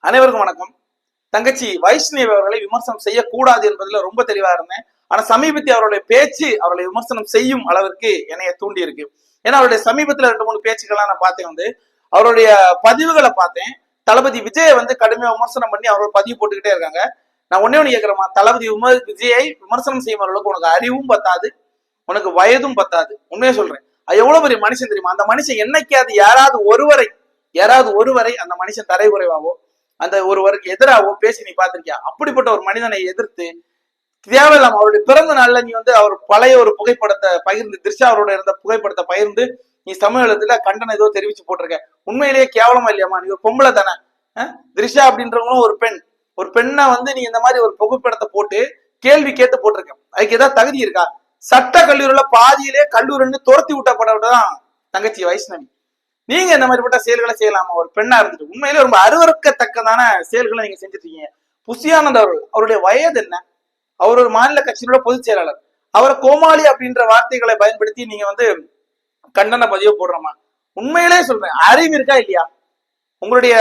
அனைவருக்கும் வணக்கம். தங்கச்சி வைஷ்ணவி அவர்களை விமர்சனம் செய்யக்கூடாது என்பதுல ரொம்ப தெளிவா இருந்தேன். ஆனா சமீபத்தில் அவருடைய பேச்சு அவர்களை விமர்சனம் செய்யும் அளவிற்கு என்னைய தூண்டி இருக்கு. ஏன்னா அவருடைய சமீபத்துல 2-3 பேச்சுக்கள்லாம் நான் பார்த்தேன். அவருடைய பதிவுகளை பார்த்தேன். தளபதி விஜயை கடுமையா விமர்சனம் பண்ணி அவர்கள் பதிவு போட்டுக்கிட்டே இருக்காங்க. நான் ஒண்ணு கேட்கிறேன், தளபதி விஜயை விமர்சனம் செய்யும் அளவுக்கு உனக்கு அறிவும் பத்தாது, உனக்கு வயதும் பத்தாது. உண்மையா சொல்றேன். அது எவ்வளவு பெரிய மனுஷன் தெரியுமா? அந்த மனுஷன் என்னைக்காவது யாராவது ஒருவரை அந்த மனுஷன் தரை குறைவாவோ அந்த ஒருவருக்கு எதிராகவோ பேசி நீ பாத்திருக்கியா? அப்படிப்பட்ட ஒரு மனிதனை எதிர்த்து தேவையில்லாம அவருடைய பிறந்த நாள்ல நீ அவர் பழைய ஒரு புகைப்படத்தை பகிர்ந்து, திரிஷா அவரோட இருந்த புகைப்படத்தை பகிர்ந்து நீ சமூகத்துல கண்டனம் ஏதோ தெரிவிச்சு போட்டிருக்க. உண்மையிலேயே கேவலமா இல்லையாமா? நீ ஒரு பொம்பளை தானே. திரிஷா அப்படின்றவங்களும் ஒரு பெண்ணை நீ இந்த மாதிரி ஒரு புகைப்படத்தை போட்டு கேள்வி கேட்டு போட்டிருக்க. அதுக்கு ஏதாவது தகுதி இருக்கா? சட்ட கல்லூரியில பாதியிலே கல்லூரின்னு துரத்தி விட்டப்பட்டதான் தங்கச்சி வைஷ்ணவி. நீங்க இந்த மாதிரிப்பட்ட செயல்களை செய்யலாமா? ஒரு பெண்ணா இருந்துட்டு உண்மையிலே ரொம்ப அருவருக்கத்தக்கதான செயல்களை நீங்க செஞ்சுட்டு இருக்கீங்க. புஷியானந்த் அவருடைய வயது என்ன? அவர் ஒரு மாநில கட்சியோட பொதுச் செயலாளர். அவரை கோமாளி அப்படின்ற வார்த்தைகளை பயன்படுத்தி நீங்க கண்டன பதிவு போடுறோமா? உண்மையிலே சொல்றேன், அறிவு இருக்கா இல்லையா? உங்களுடைய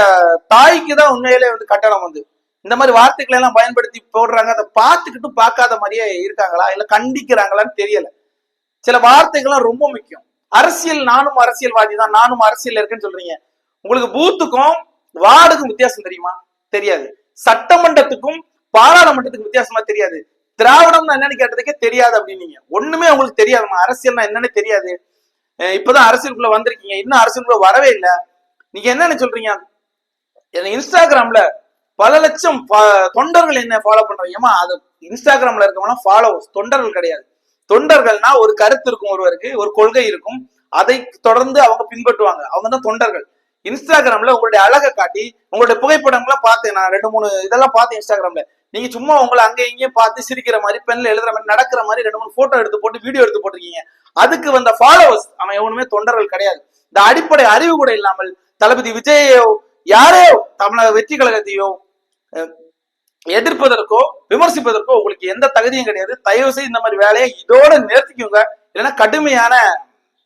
தாய்க்கு தான் உண்மையிலே கட்டணம் இந்த மாதிரி வார்த்தைகளை எல்லாம் பயன்படுத்தி போடுறாங்க. அதை பார்த்துக்கிட்டு பார்க்காத மாதிரியே இருக்காங்களா இல்ல கண்டிக்கிறாங்களான்னு தெரியல. சில வார்த்தைகள்லாம் ரொம்ப முக்கியம். அரசியல், நானும் அரசியல்வாதி தான், நானும் அரசியல் இருக்குன்னு சொல்றீங்க. உங்களுக்கு பூத்துக்கும் வார்டுக்கும் வித்தியாசம் தெரியுமா? தெரியாது. சட்டமன்றத்துக்கும் பாராளுமன்றத்துக்கும் வித்தியாசமா தெரியாது. திராவிடம் என்னன்னு கேட்டதுக்கே தெரியாது அப்படின்னீங்க. ஒண்ணுமே உங்களுக்கு தெரியாதுமா. அரசியல்னா என்னன்னு தெரியாது. இப்பதான் அரசியலுக்குள்ள வந்திருக்கீங்க, இன்னும் அரசியலுக்குள்ள வரவே இல்லை. நீங்க என்னன்னு சொல்றீங்க? இன்ஸ்டாகிராம்ல பல லட்சம் தொண்டர்கள் என்ன ஃபாலோ பண்றீங்கம்மா? அது இன்ஸ்டாகிராம்ல இருக்கவங்க ஃபாலோவர்ஸ், தொண்டர்கள் கிடையாது. தொண்டர்கள்னா ஒரு கருத்து இருக்கும், ஒருவருக்கு ஒரு கொள்கை இருக்கும், அதை தொடர்ந்து அவங்க பின்பற்றுவாங்க, அவங்க தான் தொண்டர்கள். இன்ஸ்டாகிராம்ல உங்களுடைய அழகை காட்டி உங்களுடைய புகைப்படங்களை பார்த்தேன், நான் 2-3 இதெல்லாம் பார்த்தேன் இன்ஸ்டாகிராம்ல. நீங்க சும்மா உங்களை அங்க இங்கேயும் பார்த்து சிரிக்கிற மாதிரி, பெண்ல எழுதுற மாதிரி, நடக்கிற மாதிரி 2-3 போட்டோ எடுத்து போட்டு வீடியோ எடுத்து போட்டிருக்கீங்க. அதுக்கு வந்த ஃபாலோவர்ஸ் அவன் எவனுமே தொண்டர்கள் கிடையாது. இந்த அடிப்படை அறிவு கூட இல்லாமல் தளபதி விஜயோ யாரையோ தமிழக வெற்றி கழகத்தையோ எதிர்ப்பதற்கோ விமர்சிப்பதற்கோ உங்களுக்கு எந்த தகுதியும் கிடையாது. தயவு செய்து இந்த மாதிரி வேலையை இதோட நிறுத்திக்கோங்க, இல்லைன்னா கடுமையான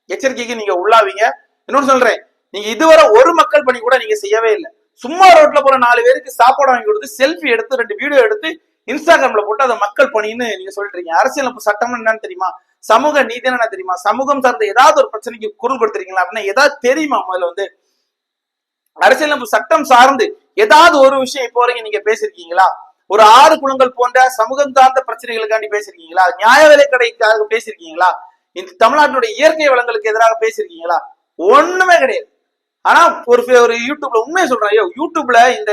எச்சரிக்கைக்கு நீங்க உள்ளாவீங்க. இன்னொன்னு சொல்றேன், நீங்க இதுவரை ஒரு மக்கள் பணி கூட நீங்க செய்யவே இல்லை. சும்மா ரோட்ல போற 4 பேருக்கு சாப்பாடு வாங்கி கொடுத்து செல்ஃபி எடுத்து 2 வீடியோ எடுத்து இன்ஸ்டாகிராம்ல போட்டு அதை மக்கள் பணின்னு நீங்க சொல்றீங்க. அரசியல் சட்டம் என்னன்னு தெரியுமா? சமூக நீதி என்ன தெரியுமா? சமூகம் சார்ந்த ஏதாவது ஒரு பிரச்சனைக்கு குரல் கொடுத்துருக்கீங்களா அப்படின்னா ஏதாவது தெரியுமா? முதல்ல அரசியலமைப்பு சட்டம் சார்ந்து ஏதாவது ஒரு விஷயம் இப்போ வரைக்கும் நீங்க பேசிருக்கீங்களா? ஒரு 6 குளங்கள் போன்ற சமூகம் சார்ந்த பிரச்சனைகளுக்காண்டி பேசிருக்கீங்களா? நியாய விலைக்கடைக்காக பேசிருக்கீங்களா? இந்த தமிழ்நாட்டுடைய இயற்கை வளங்களுக்கு எதிராக பேசிருக்கீங்களா? ஒண்ணுமே கிடையாது. ஆனா ஒரு யூடியூப்ல உண்மையை சொல்றேன், யூடியூப்ல இந்த